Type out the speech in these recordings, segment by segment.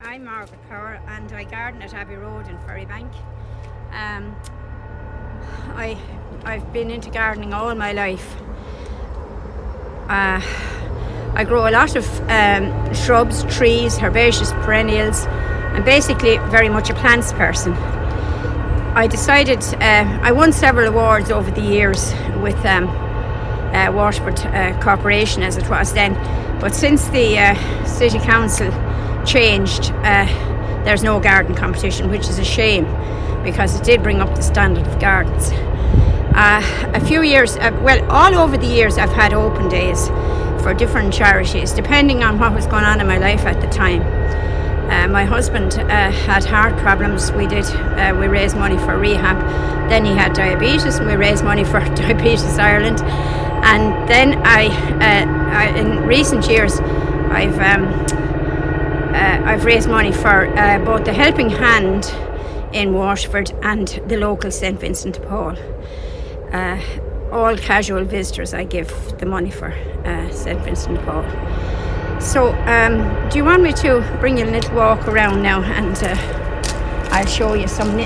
I'm Margret and I garden at Abbey Road in Ferrybank. I've been into gardening all my life. I grow a lot of shrubs, trees, herbaceous perennials. I'm basically very much a plants person. I decided, I won several awards over the years with Waterford Corporation as it was then, but since the City Council changed, there's no garden competition, which is a shame because it did bring up the standard of gardens. A few years, all over the years I've had open days for different charities depending on what was going on in my life at the time. My husband had heart problems. We raised money for rehab. Then he had diabetes and we raised money for Diabetes Ireland. And then in recent years I've raised money for both the Helping Hand in Waterford and the local St. Vincent de Paul. All casual visitors I give the money for St. Vincent de Paul. So do you want me to bring you a little walk around now, and I'll show you some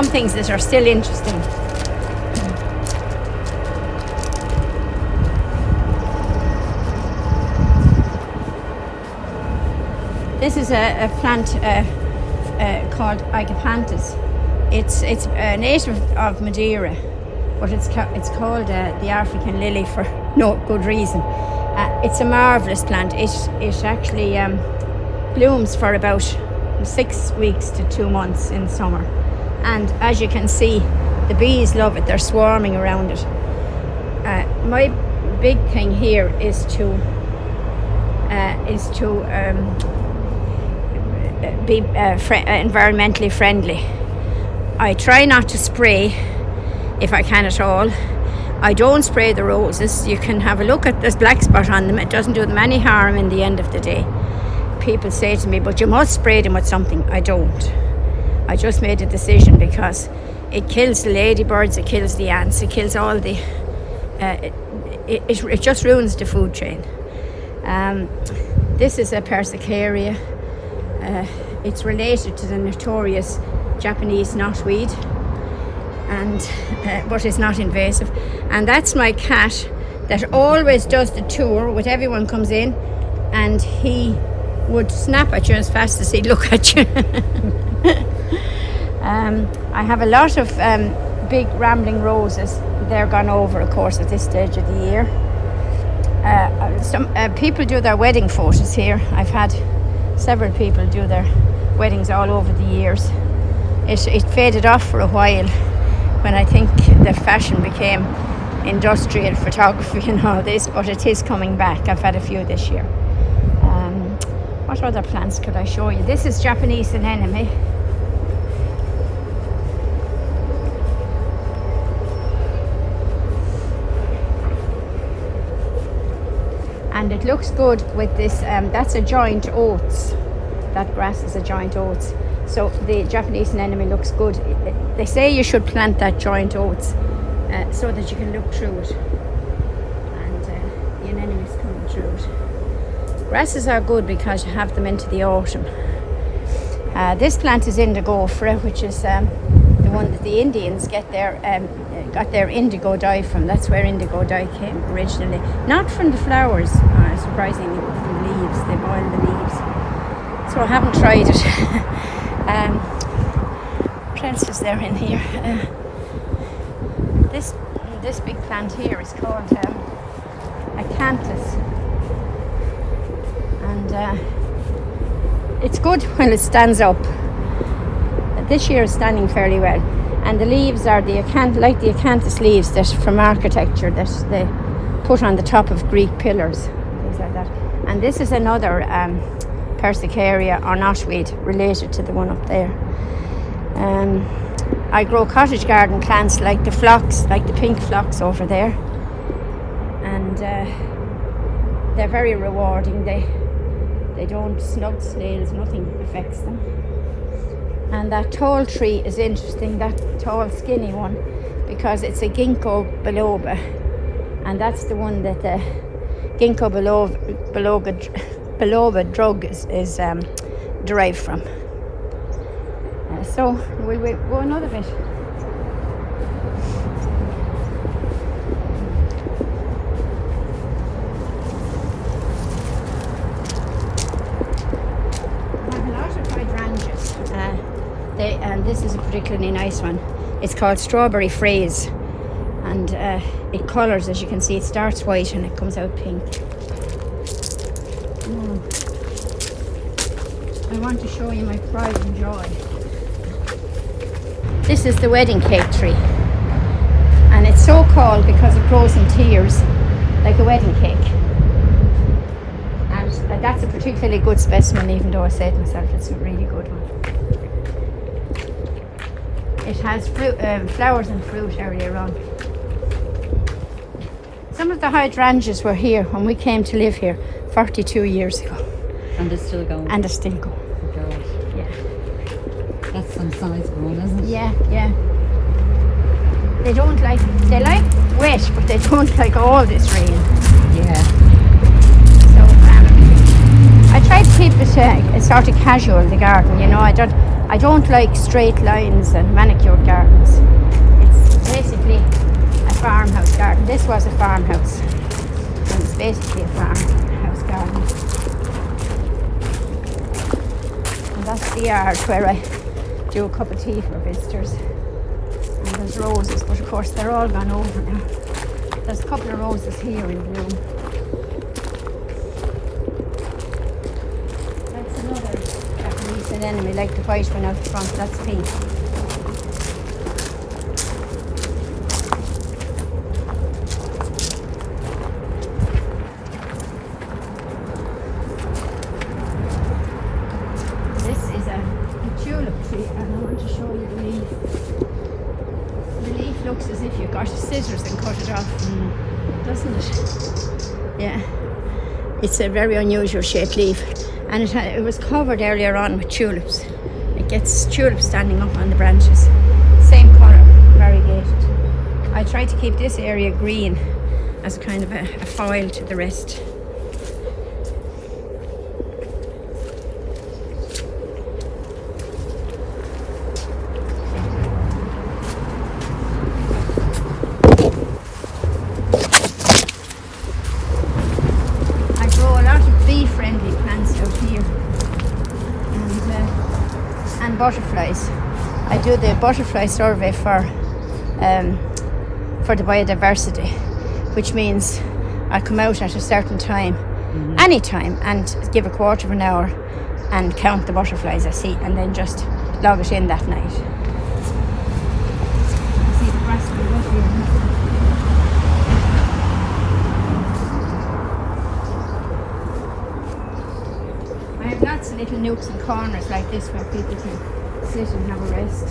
things that are still interesting. This is a plant called Agapanthus. It's a native of Madeira, but it's called the African lily for no good reason. It's a marvellous plant. It actually blooms for about 6 weeks to 2 months in summer, and as you can see, the bees love it. They're swarming around it. My big thing here is to be environmentally friendly. I try not to spray if I can at all. I don't spray the roses. You can have a look at this black spot on them. It doesn't do them any harm in the end of the day. People say to me, but you must spray them with something. I don't. I just made a decision because it kills the ladybirds, it kills the ants, it kills all the... it just ruins the food chain. This is a persicaria. It's related to the notorious Japanese knotweed, but it's not invasive. And that's my cat that always does the tour with everyone comes in, and he would snap at you as fast as he'd look at you. I have a lot of big rambling roses. They're gone over, of course, at this stage of the year. Some people do their wedding photos here. I've had several people do their weddings all over the years. It faded off for a while when I think the fashion became industrial photography and all this, but it is coming back. I've had a few this year. What other plants could I show you? This is Japanese anemone. And it looks good with this, that's a giant oats. That grass is a giant oats. So the Japanese anemone looks good. They say you should plant that giant oats so that you can look through it. And the anemone is coming through it. Grasses are good because you have them into the autumn. This plant is indigofera, which is the one that the Indians got their indigo dye from. That's where indigo dye came originally. Not from the flowers, surprisingly, but from the leaves. They boil the leaves. So I haven't tried it. What else is there in here? This big plant here is called acanthus, and it's good when it stands up. This year is standing fairly well, and the leaves are like the acanthus leaves that from architecture that they put on the top of Greek pillars, things like that. And this is another persicaria or knotweed related to the one up there. I grow cottage garden plants like the phlox, like the pink phlox over there, and they're very rewarding. They don't snug snails, nothing affects them. And that tall tree is interesting, that tall skinny one, because it's a ginkgo biloba, and that's the one that the ginkgo biloba drug is derived from. So we'll go another bit. And this is a particularly nice one. It's called Strawberry Fraise, and it colours, as you can see. It starts white and it comes out pink. I want to show you my pride and joy. This is the wedding cake tree, and it's so called because it grows in tiers like a wedding cake. And that's a particularly good specimen, even though I said myself it's a really good one. It has fruit, flowers and fruit area around. Some of the hydrangeas were here when we came to live here 42 years ago. And they're still going? And they're still going. God. Yeah. That's some size grown, isn't it? Yeah, yeah. They like wet, but they don't like all this rain. Yeah. So I try to keep it sort of casual, the garden, you know. I don't like straight lines and manicured gardens. It's basically a farmhouse garden. This was a farmhouse, and it's basically a farmhouse garden. And that's the yard where I do a cup of tea for visitors. And there's roses, but of course they're all gone over now. There's a couple of roses here in bloom. That's another Japanese anemone, like the white one out the front. That's pink. This is a tulip tree, and I want to show you the leaf. The leaf looks as if you got scissors and cut it off, doesn't it? Yeah. It's a very unusual shaped leaf, and it was covered earlier on with tulips. It gets tulips standing up on the branches. Same colour, variegated. I try to keep this area green as a kind of a foil to the rest. Butterflies. I do the butterfly survey for the biodiversity, which means I come out at a certain time, any time, and give a quarter of an hour and count the butterflies I see, and then just log it in that night. See the grass here. I have lots of little nooks and corners like this where people can sit and have a rest.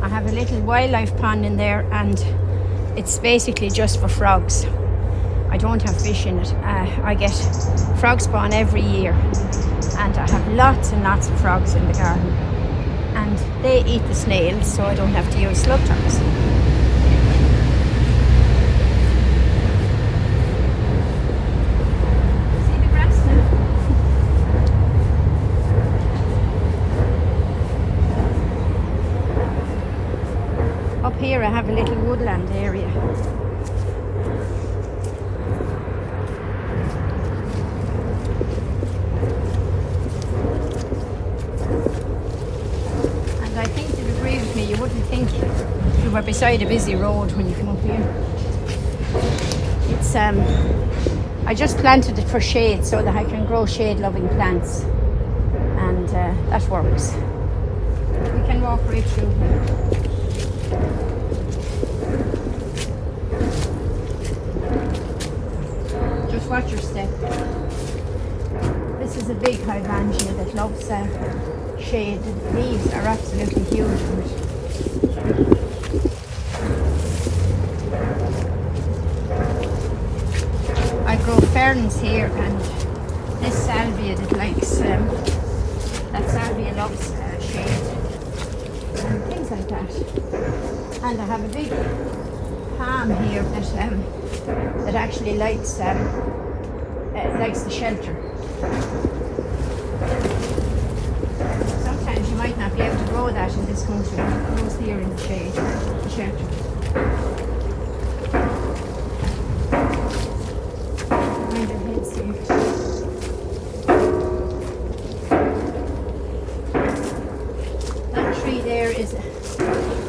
I have a little wildlife pond in there, and it's basically just for frogs. I don't have fish in it. I get frog spawn every year, and I have lots and lots of frogs in the garden, and they eat the snails, so I don't have to use slug traps. See the grass now? Up here I have a little woodland area. I think you'd agree with me, you wouldn't think you were beside a busy road when you come up here. It's I just planted it for shade so that I can grow shade-loving plants, and that works. We can walk right through here. Just watch your step. This is a big hydrangea that loves shade. The leaves are absolutely huge on it. I grow ferns here, and this salvia that likes that salvia loves shade. and things like that. And I have a big palm here that actually likes the shelter. Sometimes you might not be able to grow that in this country. It grows here in the shade, the shelter. Mind their heads here.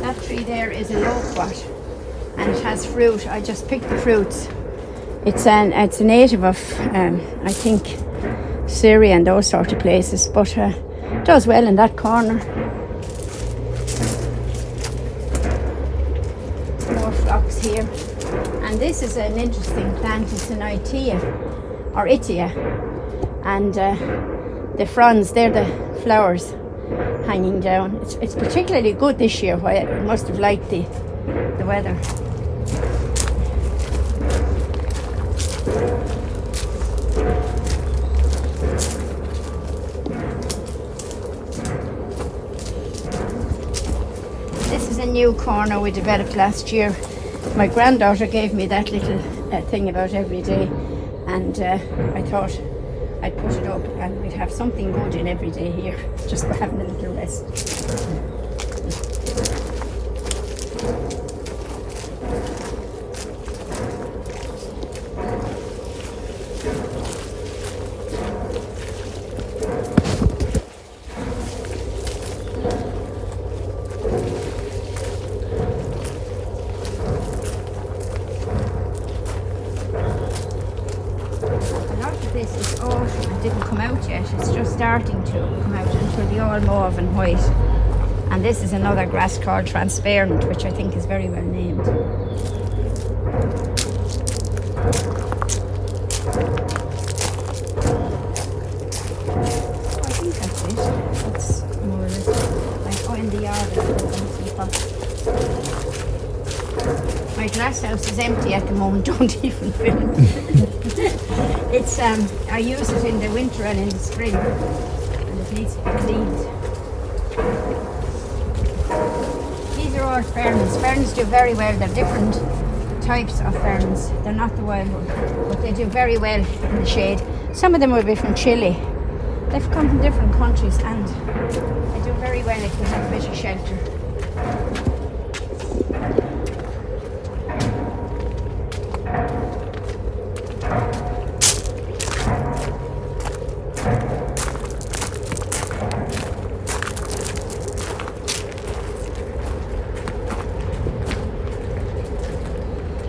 That tree there is a loquat, and it has fruit. I just picked the fruits. It's a native of I think Syria and those sort of places, but does well in that corner. More phlox here, and this is an interesting plant. It's an itea or itia, and the fronds, they're the flowers hanging down. It's particularly good this year. Why it must have liked the weather. This is a new corner we developed last year. My granddaughter gave me that little thing about every day, and I thought I'd put it up and we'd have something good in every day here, just for having a little rest. This is autumn. It didn't come out yet. It's just starting to come out, and it will be all mauve and white. And this is another grass called transparent, which I think is very well named. So I think that's it. That's more or less like in the yard. My glass house is empty at the moment. Don't even fill it. It's I use it in the winter and in the spring, and it needs to be cleaned. These are all ferns. Ferns do very well. They're different types of ferns. They're not the wild one, but they do very well in the shade. Some of them will be from Chile. They've come from different countries, and they do very well if you have a bit of shelter.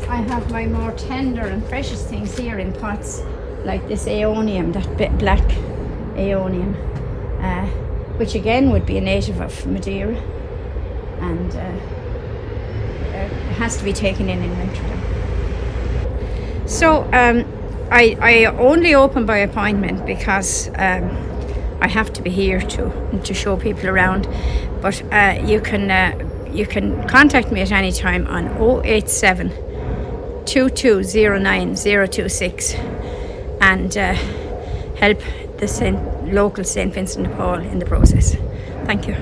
I have my more tender and precious things here in pots, like this aeonium, that bit black aeonium, which again would be a native of Madeira, and it has to be taken in winter. So I only open by appointment because I have to be here to show people around, but you can contact me at any time on 087 2209 026 and help the local St. Vincent de Paul in the process. Thank you.